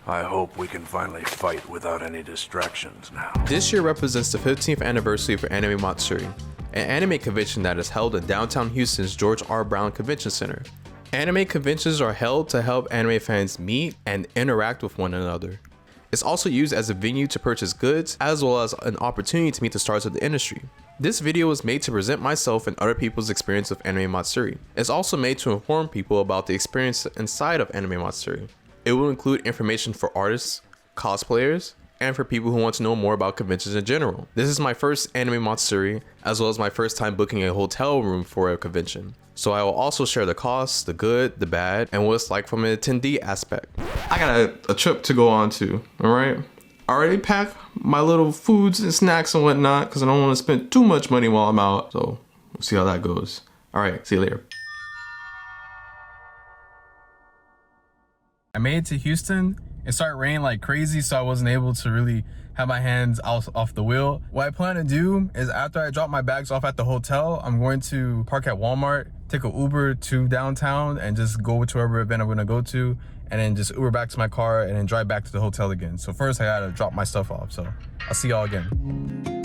I hope we can finally fight without any distractions now. This year represents the 15th anniversary for Anime Matsuri, an anime convention that is held in downtown Houston's George R. Brown Convention Center. Anime conventions are held to help anime fans meet and interact with one another. It's also used as a venue to purchase goods, as well as an opportunity to meet the stars of the industry. This video was made to present myself and other people's experience with Anime Matsuri. It's also made to inform people about the experience inside of Anime Matsuri. It will include information for artists, cosplayers, and for people who want to know more about conventions in general. This is my first Anime Matsuri, as well as my first time booking a hotel room for a convention. So I will also share the costs, the good, the bad, and what it's like from an attendee aspect. I got a trip to go on to, alright? I already packed my little foods and snacks and whatnot, because I don't want to spend too much money while I'm out. So we'll see how that goes. Alright, see you later. I made it to Houston. It started raining like crazy, so I wasn't able to really have my hands off the wheel. What I plan to do is after I drop my bags off at the hotel, I'm going to park at Walmart, take an Uber to downtown, and just go to whatever event I'm gonna go to, and then just Uber back to my car and then drive back to the hotel again. So first I gotta drop my stuff off, so I'll see y'all again.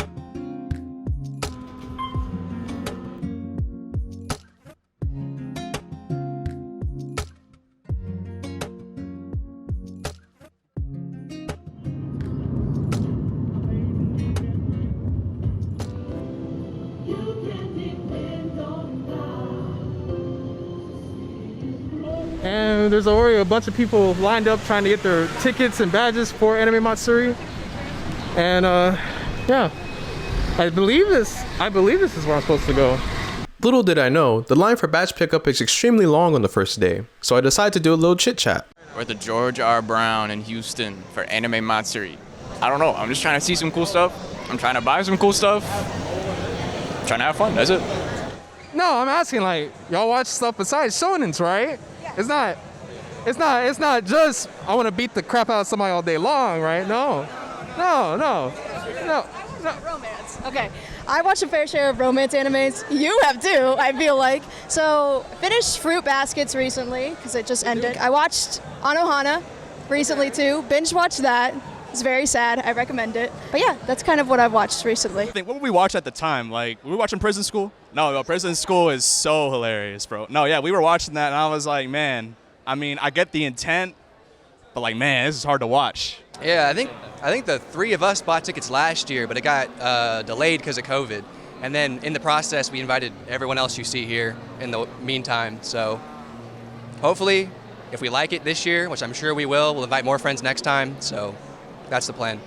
And there's already a bunch of people lined up trying to get their tickets and badges for Anime Matsuri. And yeah, I believe this is where I'm supposed to go. Little did I know, the line for badge pickup is extremely long on the first day, so I decided to do a little chit chat. We're at the George R. Brown in Houston for Anime Matsuri. I don't know, I'm just trying to see some cool stuff. I'm trying to buy some cool stuff. I'm trying to have fun, that's it. No, I'm asking, like, y'all watch stuff besides shonens, right? It's not just I want to beat the crap out of somebody all day long, right? No. Romance. Okay. I watch a fair share of romance animes. You have too, I feel like. So, finished Fruit Baskets recently because it just ended. I watched Anohana recently too. Binge watched that. It's very sad. I recommend it. But yeah, that's kind of what I've watched recently. What would we watch at the time? Like, were we watching Prison School? No, Prison School is so hilarious, bro. No, yeah, we were watching that, and I was like, man, I mean, I get the intent, but like, man, this is hard to watch. Yeah, I think the three of us bought tickets last year, but it got delayed because of COVID. And then in the process, we invited everyone else you see here in the meantime. So hopefully, if we like it this year, which I'm sure we will, we'll invite more friends next time. So that's the plan.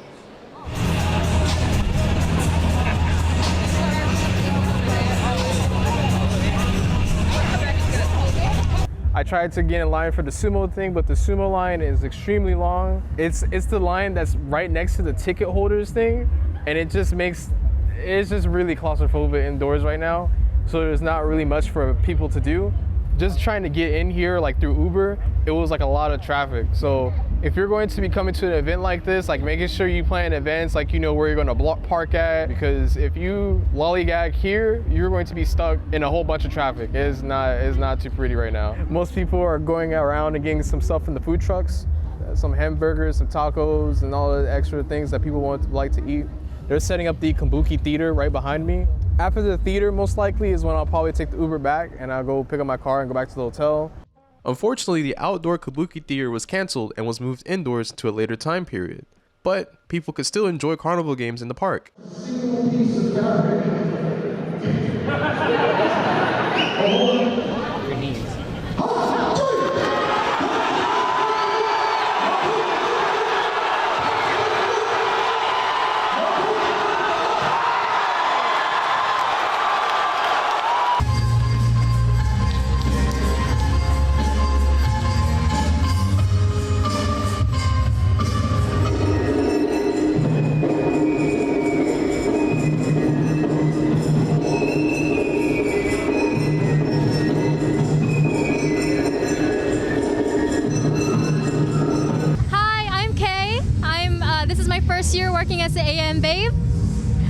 I tried to get in line for the sumo thing, but the sumo line is extremely long. It's the line that's right next to the ticket holders thing, and it's just really claustrophobic indoors right now. So there's not really much for people to do. Just trying to get in here, like through Uber, it was like a lot of traffic. So if you're going to be coming to an event like this, like making sure you plan events, like you know where you're going to park at, because if you lollygag here, you're going to be stuck in a whole bunch of traffic. It's not too pretty right now. Most people are going around and getting some stuff from the food trucks, some hamburgers, some tacos, and all the extra things that people like to eat. They're setting up the Kabuki Theater right behind me. After the theater, most likely, is when I'll probably take the Uber back and I'll go pick up my car and go back to the hotel. Unfortunately, the outdoor Kabuki Theater was canceled and was moved indoors to a later time period. But people could still enjoy carnival games in the park. First year working as the AM babe.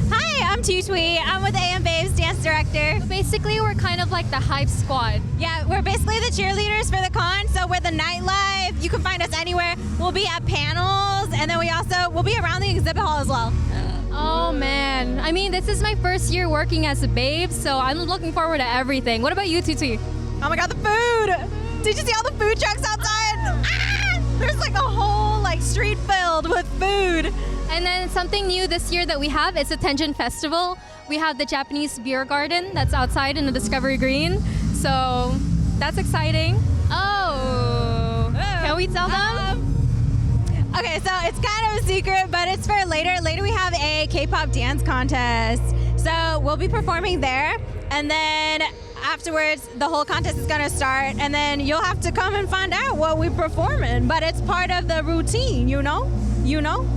Hi, I'm Tutui. I'm with AM Babes, dance director. Basically, we're kind of like the hype squad. Yeah, we're basically the cheerleaders for the con. So we're the nightlife. You can find us anywhere. We'll be at panels, and then we'll be around the exhibit hall as well. Oh man, I mean, this is my first year working as a babe, so I'm looking forward to everything. What about you, Tutu? Oh my God, the food! Did you see all the food trucks outside? Ah! There's like a whole street filled with food. And then something new this year that we have is the Tenjin Festival. We have the Japanese beer garden that's outside in the Discovery Green, so that's exciting. Oh, can we tell them? Okay, so it's kind of a secret, but it's for later. Later we have a K-pop dance contest. So we'll be performing there, and then afterwards the whole contest is gonna start, and then you'll have to come and find out what we're performing. But it's part of the routine, you know? You know?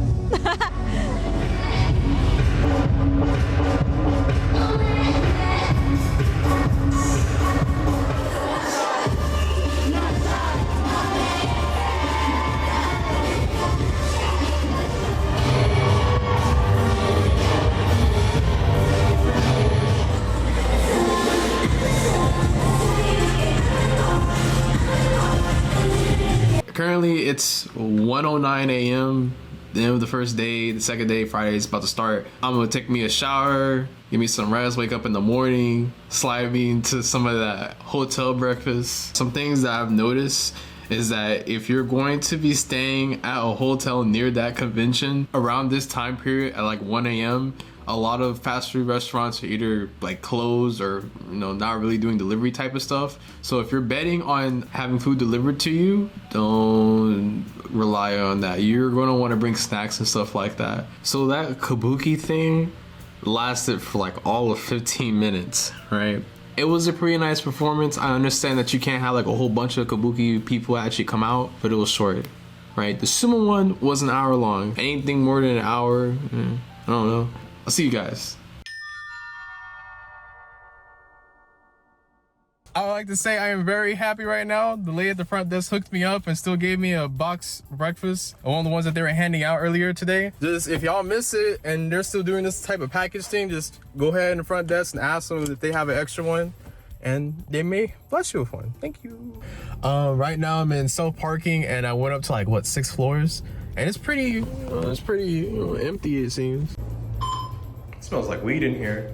Currently, it's 1:09 a.m. The end of the first day. The second day, Friday, is about to start. I'm gonna take me a shower, give me some rest, wake up in the morning, slide me into some of that hotel breakfast. Some things that I've noticed is that if you're going to be staying at a hotel near that convention around this time period at like 1 a.m., a lot of fast food restaurants are either like closed or not really doing delivery type of stuff. So if you're betting on having food delivered to you, don't rely on that. You're going to want to bring snacks and stuff like that. So that kabuki thing lasted for like all of 15 minutes, right? It was a pretty nice performance. I understand that you can't have like a whole bunch of kabuki people actually come out, but it was short, right? The sumo one was an hour long. Anything more than an hour, I don't know. I'll see you guys. I would like to say I am very happy right now. The lady at the front desk hooked me up and still gave me a box breakfast, one of the ones that they were handing out earlier today. Just if y'all miss it and they're still doing this type of package thing, just go ahead in the front desk and ask them if they have an extra one, and they may bless you with one. Thank you. Right now I'm in self-parking, and I went up to like 6 floors, and it's pretty empty, it seems. Smells like weed in here.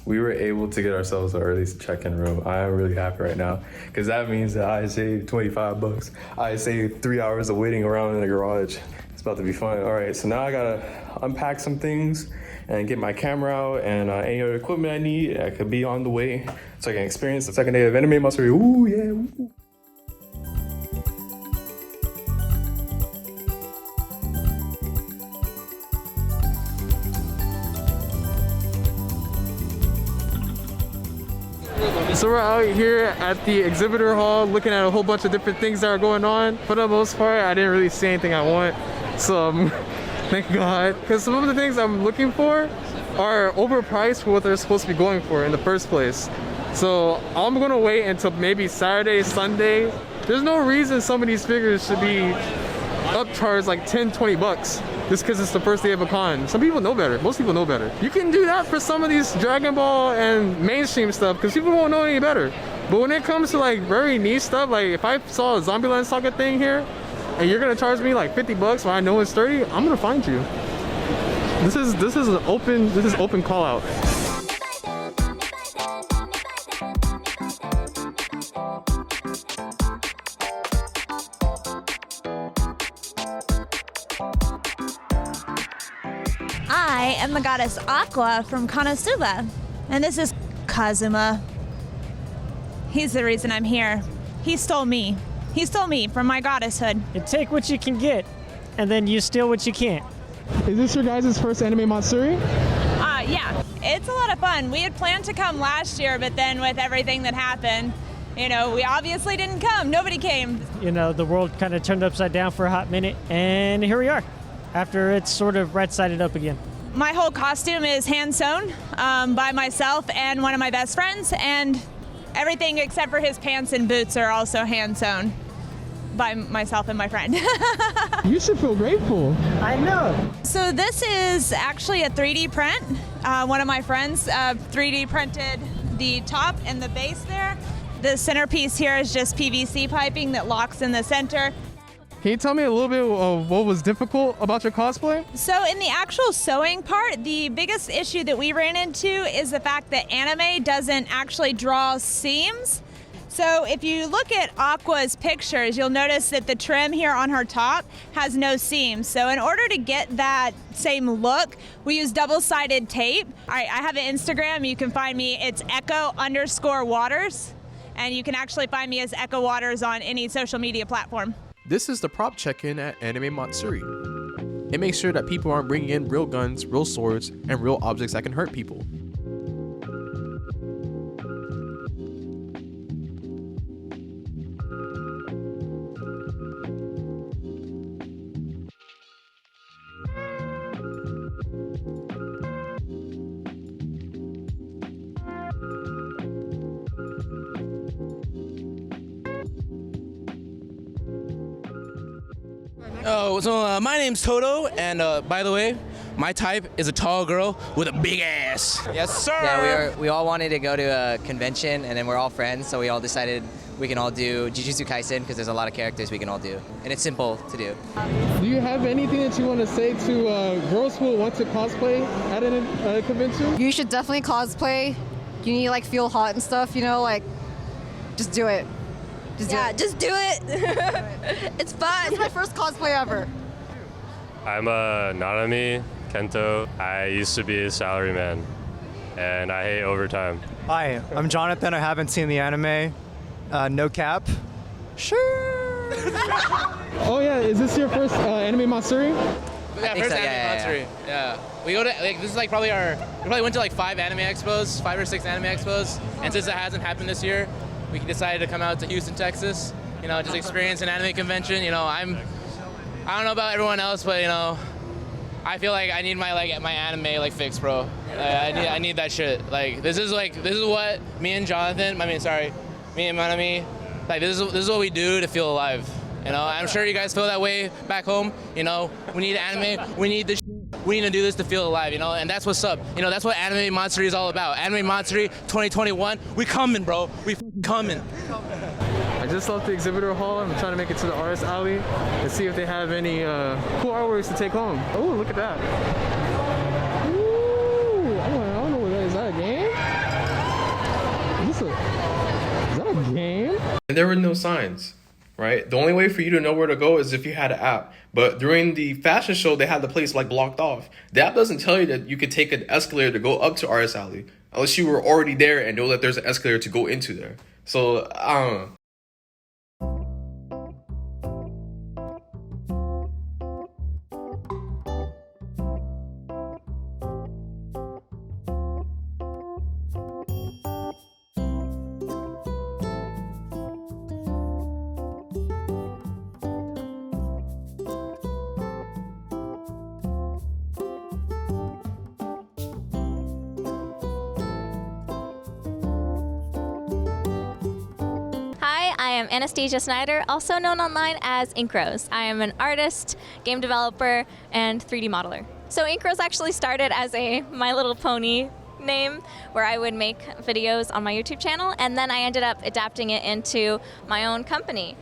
We were able to get ourselves an early check-in room. I am really happy right now because that means that I saved 25 bucks. I saved 3 hours of waiting around in the garage. It's about to be fun. All right, so now I gotta unpack some things and get my camera out and any other equipment I need. I could be on the way so I can experience the second day of Anime Matsuri. Ooh, yeah. Ooh. So we're out here at the exhibitor hall looking at a whole bunch of different things that are going on. For the most part, I didn't really see anything I want. So thank God. Because some of the things I'm looking for are overpriced for what they're supposed to be going for in the first place. So I'm gonna wait until maybe Saturday, Sunday. There's no reason some of these figures should be upcharged like 10, 20 bucks. Just because it's the first day of a con. Some people know better. Most people know better. You can do that for some of these Dragon Ball and mainstream stuff because people won't know any better. But when it comes to like very niche stuff, like if I saw a Zombieland Saga thing here and you're gonna charge me like 50 bucks when I know it's 30, I'm gonna find you. This is open call out. I am the goddess Aqua from Konosuba, and this is Kazuma. He's the reason I'm here. He stole me. He stole me from my goddesshood. You take what you can get, and then you steal what you can't. Is this your guys' first Anime Matsuri? Yeah, it's a lot of fun. We had planned to come last year, but then with everything that happened, we obviously didn't come. Nobody came. The world kind of turned upside down for a hot minute, and here we are, after it's sort of right-sided up again. My whole costume is hand-sewn by myself and one of my best friends, and everything except for his pants and boots are also hand-sewn by myself and my friend. You should feel grateful. I know. So this is actually a 3D print. One of my friends 3D printed the top and the base there. The centerpiece here is just PVC piping that locks in the center. Can you tell me a little bit of what was difficult about your cosplay? So in the actual sewing part, the biggest issue that we ran into is the fact that anime doesn't actually draw seams. So if you look at Aqua's pictures, you'll notice that the trim here on her top has no seams. So in order to get that same look, we use double-sided tape. I have an Instagram. You can find me. It's echo_waters. And you can actually find me as Echo Waters on any social media platform. This is the prop check-in at Anime Matsuri. It makes sure that people aren't bringing in real guns, real swords, and real objects that can hurt people. Oh, so my name's Toto, and by the way, my type is a tall girl with a big ass. Yes, sir. Yeah, we all wanted to go to a convention, and then we're all friends, so we all decided we can all do Jujutsu Kaisen because there's a lot of characters we can all do, and it's simple to do. Do you have anything that you want to say to girls who want to cosplay at a convention? You should definitely cosplay. You need to like feel hot and stuff, you know, like just do it. Just do it. It's fun. It's my first cosplay ever. I'm Nanami Kento. I used to be a salaryman, and I hate overtime. Hi, I'm Jonathan. I haven't seen the anime. No cap. Sure. Oh yeah, is this your first Anime Matsuri? Yeah, first Anime Matsuri. Yeah. We go to this is like we probably went to like 5 or 6 anime expos, and since it hasn't happened this year, we decided to come out to Houston, Texas. You know, just experience an anime convention. You know, I don't know about everyone else, but you know, I feel like I need my anime fix, bro. I need that shit. Like this is what me and Manami, like this is what we do to feel alive. You know, I'm sure you guys feel that way back home. You know, we need anime. We need this. We need to do this to feel alive, you know, and that's what's up. You know, that's what Anime Matsuri is all about. Anime Matsuri 2021, we coming, bro. We coming. I just left the exhibitor hall. I'm trying to make it to the artist alley and see if they have any cool artworks to take home. Oh, look at that. Ooh, I don't know what that is. Is that a game? Is that a game? And there were no signs, right? The only way for you to know where to go is if you had an app. But during the fashion show, they had the place blocked off. The app doesn't tell you that you could take an escalator to go up to Artist Alley unless you were already there and know that there's an escalator to go into there. So, I don't know. I am Anastasia Snyder, also known online as Inkros. I am an artist, game developer, and 3D modeler. So Inkros actually started as a My Little Pony name where I would make videos on my YouTube channel, and then I ended up adapting it into my own company.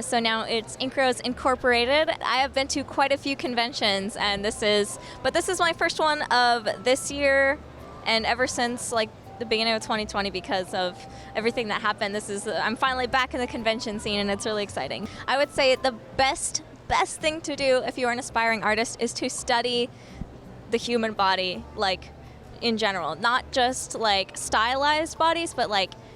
So now it's Inkros Incorporated. I have been to quite a few conventions, and this is my first one of this year, and ever since the beginning of 2020 because of everything that happened. I'm finally back in the convention scene, and it's really exciting. I would say the best thing to do if you're an aspiring artist is to study the human body, in general, not just stylized bodies, but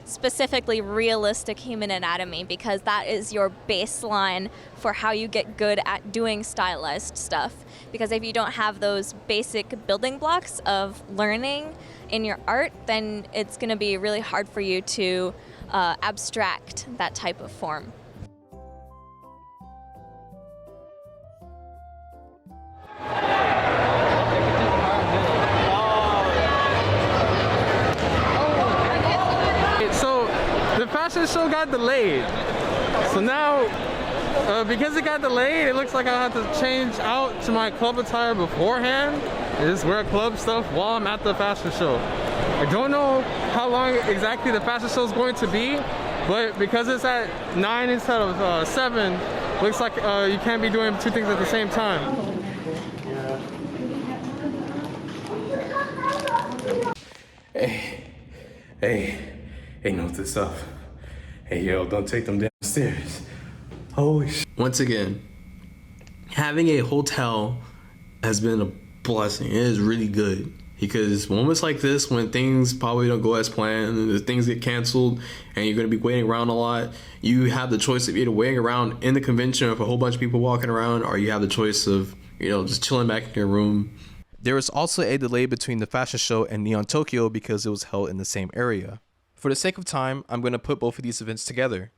specifically realistic human anatomy, because that is your baseline for how you get good at doing stylized stuff. Because if you don't have those basic building blocks of learning in your art, then it's going to be really hard for you to abstract that type of form. So the fashion show got delayed. So now Because it got delayed, it looks like I have to change out to my club attire beforehand. Just wear club stuff while I'm at the fashion show. I don't know how long exactly the fashion show is going to be, but because it's at 9 instead of 7, looks like you can't be doing two things at the same time. Hey, note this up. Hey, yo, don't take them downstairs. Holy shit. Once again, having a hotel has been a blessing. It is really good because moments like this, when things probably don't go as planned and things get canceled and you're going to be waiting around a lot, you have the choice of either waiting around in the convention with a whole bunch of people walking around, or you have the choice of, just chilling back in your room. There was also a delay between the fashion show and Neon Tokyo because it was held in the same area. For the sake of time, I'm going to put both of these events together.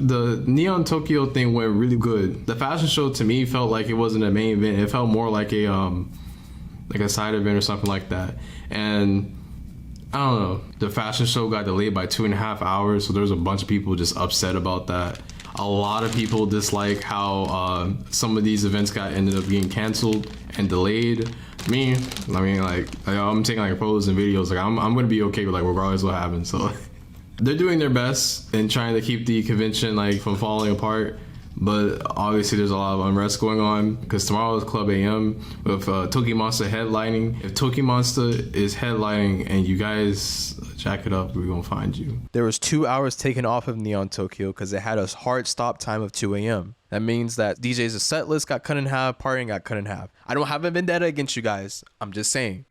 The Neon Tokyo thing went really good. The fashion show to me felt like it wasn't a main event. It felt more like a side event or something like that. And I don't know, the fashion show got delayed by 2.5 hours, so there's a bunch of people just upset about that. A lot of people dislike how some of these events ended up getting canceled and delayed. I'm taking photos and videos. I'm gonna be okay with regardless of what happens. So they're doing their best in trying to keep the convention from falling apart, but obviously there's a lot of unrest going on because tomorrow is Club AM with Tokimonsta headlining. If Tokimonsta is headlining and you guys jack it up, we're gonna find you. There was 2 hours taken off of Neon Tokyo because it had a hard stop time of 2 a.m. That means that DJ's set list got cut in half, partying got cut in half. I don't have a vendetta against you guys. I'm just saying.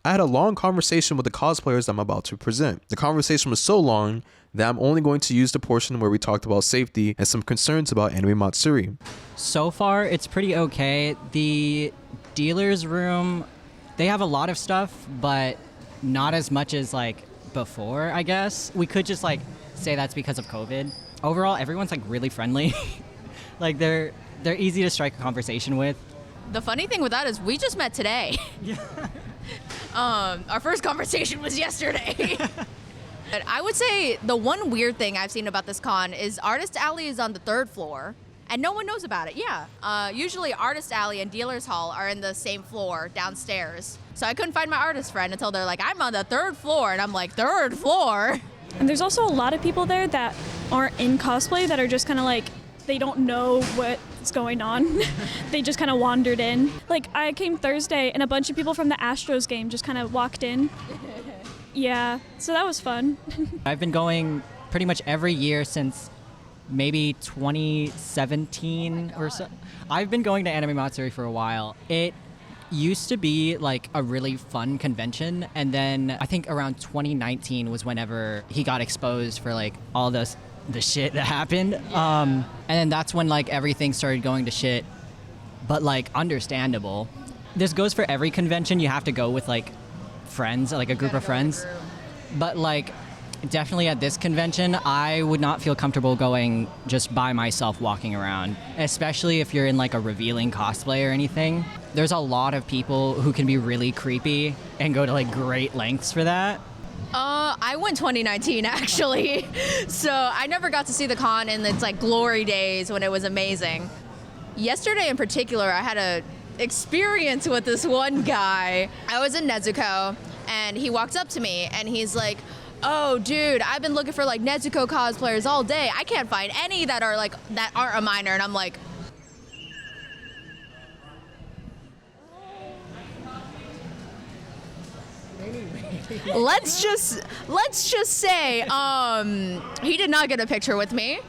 I had a long conversation with the cosplayers I'm about to present. The conversation was so long that I'm only going to use the portion where we talked about safety and some concerns about Anime Matsuri. So far, it's pretty okay. The dealer's room, they have a lot of stuff, but not as much as before, I guess. We could just say that's because of COVID. Overall, everyone's really friendly. They're easy to strike a conversation with. The funny thing with that is we just met today. Our first conversation was yesterday. But I would say the one weird thing I've seen about this con is Artist Alley is on the 3rd floor and no one knows about it. Usually Artist Alley and Dealers Hall are in the same floor downstairs. So I couldn't find my artist friend until they're like, I'm on the 3rd floor. And I'm like, 3rd floor? And there's also a lot of people there that aren't in cosplay that are just kind of they don't know what's going on. They just kind of wandered in. I came Thursday and a bunch of people from the Astros game just kind of walked in. Yeah, so that was fun. I've been going pretty much every year since maybe 2017 or so. I've been going to Anime Matsuri for a while. It used to be a really fun convention, and then I think around 2019 was whenever he got exposed for all the shit that happened. And then that's when everything started going to shit, but understandable. This goes for every convention. You have to go with friends, a group of friends. But definitely at this convention, I would not feel comfortable going just by myself walking around, especially if you're in a revealing cosplay or anything. There's a lot of people who can be really creepy and go to great lengths for that. I went 2019 actually, so I never got to see the con in its glory days when it was amazing. Yesterday in particular, I had a experience with this one guy. I was in Nezuko and he walked up to me and he's like, oh dude, I've been looking for Nezuko cosplayers all day. I can't find any that are that aren't a minor. And I'm like, let's just say he did not get a picture with me.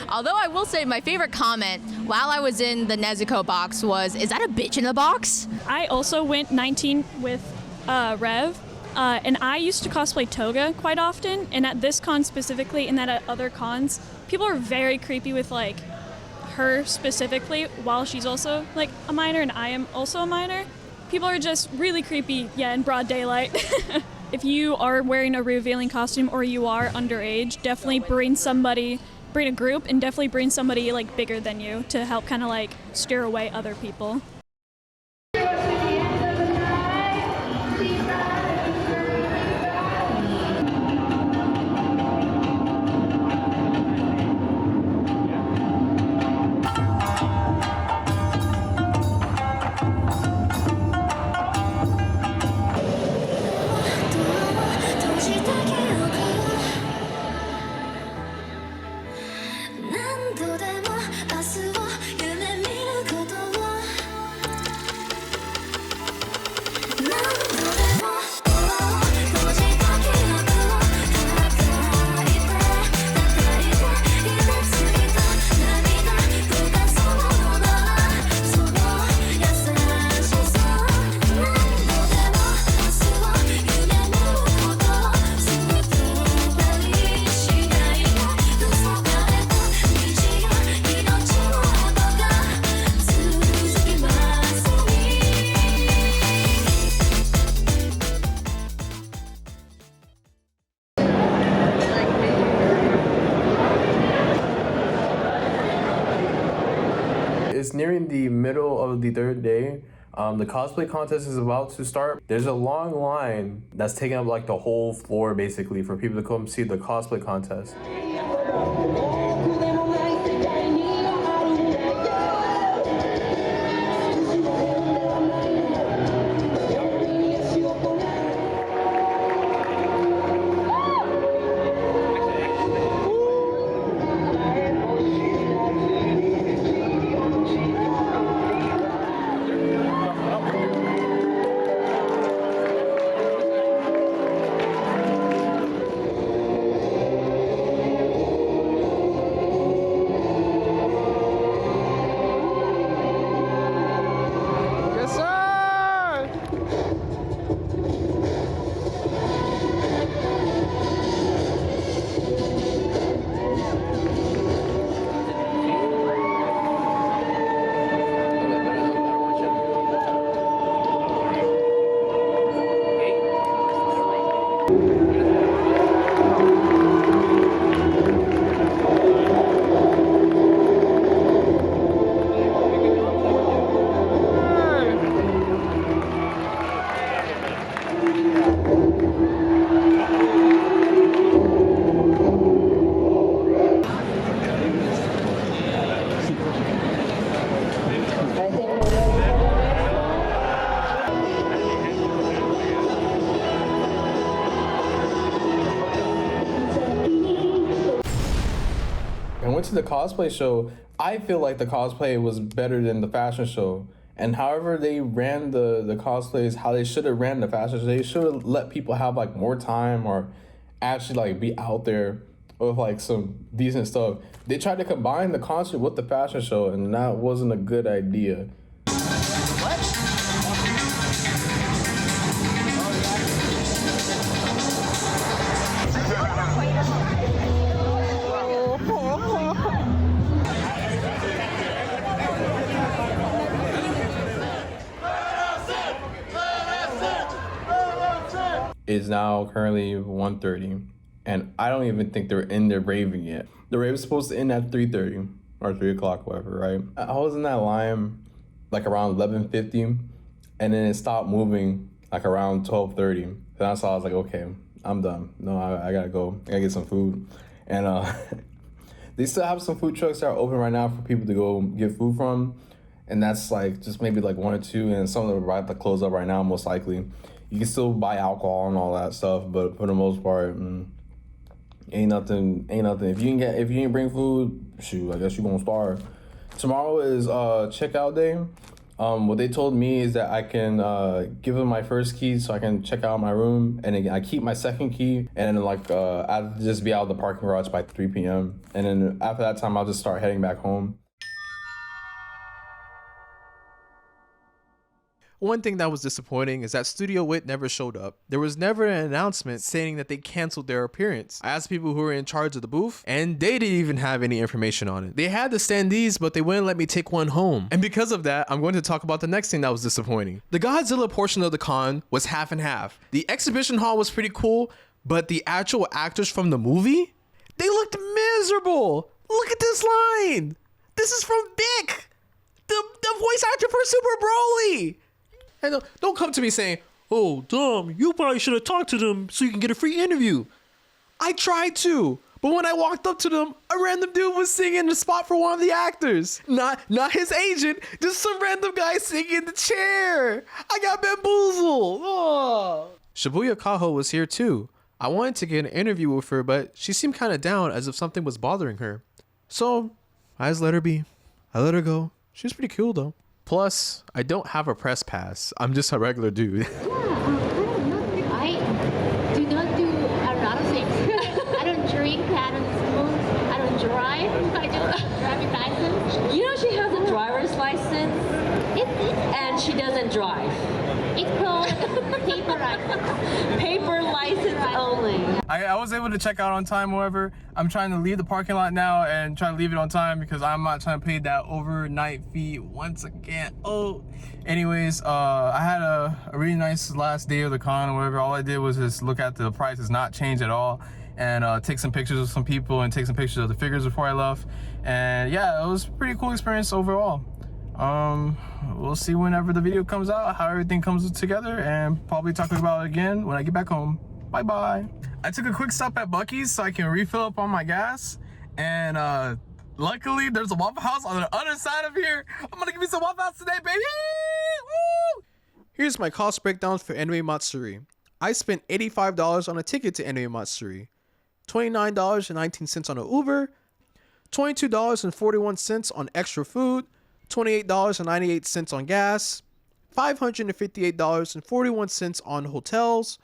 Although I will say my favorite comment while I was in the Nezuko box was, "Is that a bitch in the box?" I also went 19 with Rev, and I used to cosplay Toga quite often, and at this con specifically, and at other cons, people are very creepy with like her specifically, while she's also like a minor and I am also a minor. People are just really creepy, in broad daylight. If you are wearing a revealing costume or you are underage, definitely bring a group, and definitely bring somebody like bigger than you to help kind of like steer away other people. It's nearing the middle of the third day. The cosplay contest is about to start. There's a long line that's taking up like the whole floor basically for people to come see the cosplay contest. I went to the cosplay show. I feel like the cosplay was better than the fashion show. And however they ran the cosplays, how they should have ran the fashion show, they should have let people have like more time or actually like be out there with like some decent stuff. They tried to combine the concert with the fashion show, and that wasn't a good idea. It's now currently 1:30, and I don't even think they're in there raving yet. The rave is supposed to end at 3:30 or 3 o'clock, whatever, right? I was in that line like around 11:50, and then it stopped moving like around 12:30. Then I saw, I was like, okay, I'm done. No, I gotta go. I gotta get some food. And they still have some food trucks that are open right now for people to go get food from, and that's like just maybe like one or two, and some of them are about to close up right now, most likely. You can still buy alcohol and all that stuff, but for the most part, ain't nothing. If you ain't bring food, shoot, I guess you gonna starve. Tomorrow is checkout day, What they told me is that I can give them my first key so I can check out my room, and then I keep my second key, and then like I'll just be out of the parking garage by 3 p.m. And then after that time, I'll just start heading back home. One thing that was disappointing is that Studio Wit never showed up. There was never an announcement saying that they canceled their appearance. I asked people who were in charge of the booth, and they didn't even have any information on it. They had the standees, but they wouldn't let me take one home. And because of that, I'm going to talk about the next thing that was disappointing. The Godzilla portion of the con was half and half. The exhibition hall was pretty cool, but the actual actors from the movie, they looked miserable. Look at this line. This is from Bic, the voice actor for Super Broly. And don't come to me saying, oh, Dom, you probably should have talked to them so you can get a free interview. I tried to, but when I walked up to them, a random dude was singing the spot for one of the actors. Not his agent, just some random guy singing in the chair. I got bamboozled. Oh. Shibuya Kaho was here too. I wanted to get an interview with her, but she seemed kind of down as if something was bothering her. So I just let her be. I let her go. She was pretty cool though. Plus, I don't have a press pass. I'm just a regular dude. I do not do a lot of things. I don't drink, I don't smoke, I don't drive. I do driving license. You know she has a driver's license and she doesn't drive. It's called paper license. Paper license only. I was able to check out on time, however. I'm trying to leave the parking lot now and try to leave it on time because I'm not trying to pay that overnight fee once again. Oh, anyways, I had a really nice last day of the con or whatever. All I did was just look at the prices, not change at all, and take some pictures of some people and take some pictures of the figures before I left. And yeah, it was a pretty cool experience overall. We'll see whenever the video comes out, how everything comes together, and probably talk about it again when I get back home. Bye-bye. I took a quick stop at Buc-ee's so I can refill up on my gas, and luckily there's a Waffle House on the other side of here. I'm gonna give me some Waffle House today, baby! Woo! Here's my cost breakdowns for Anime Matsuri. I spent $85 on a ticket to Anime Matsuri, $29.19 on an Uber, $22.41 on extra food, $28.98 on gas, $558.41 on hotels,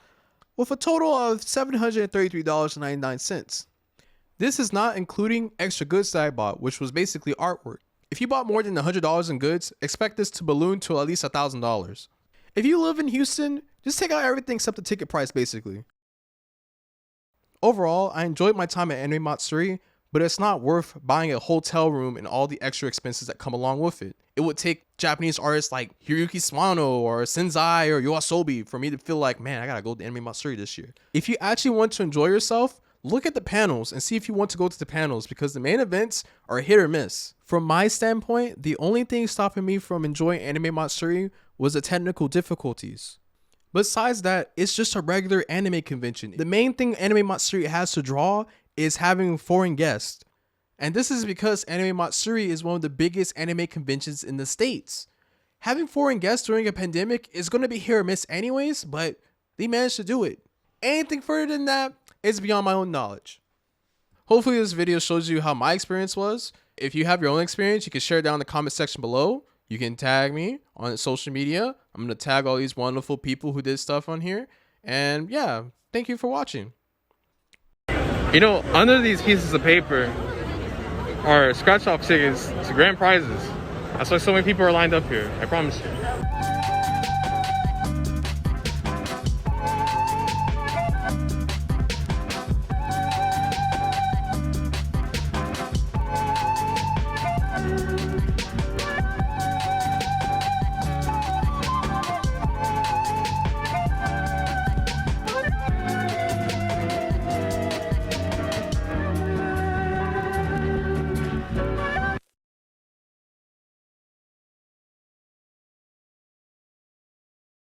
with a total of $733.99. This is not including extra goods that I bought, which was basically artwork. If you bought more than $100 in goods, expect this to balloon to at least $1,000. If you live in Houston, just take out everything except the ticket price basically. Overall, I enjoyed my time at Anime Matsuri, but it's not worth buying a hotel room and all the extra expenses that come along with it. It would take Japanese artists like Hiroyuki Sawano or Senzai or Yoasobi for me to feel like, man, I gotta go to Anime Matsuri this year. If you actually want to enjoy yourself, look at the panels and see if you want to go to the panels because the main events are hit or miss. From my standpoint, the only thing stopping me from enjoying Anime Matsuri was the technical difficulties. Besides that, it's just a regular anime convention. The main thing Anime Matsuri has to draw is having foreign guests. And this is because Anime Matsuri is one of the biggest anime conventions in the States. Having foreign guests during a pandemic is going to be hit or miss anyways, but they managed to do it. Anything further than that is beyond my own knowledge. Hopefully this video shows you how my experience was. If you have your own experience, you can share it down in the comment section below. You can tag me on social media. I'm going to tag all these wonderful people who did stuff on here. And yeah, thank you for watching. You know, under these pieces of paper are scratch-off tickets to grand prizes. That's why so many people are lined up here, I promise you.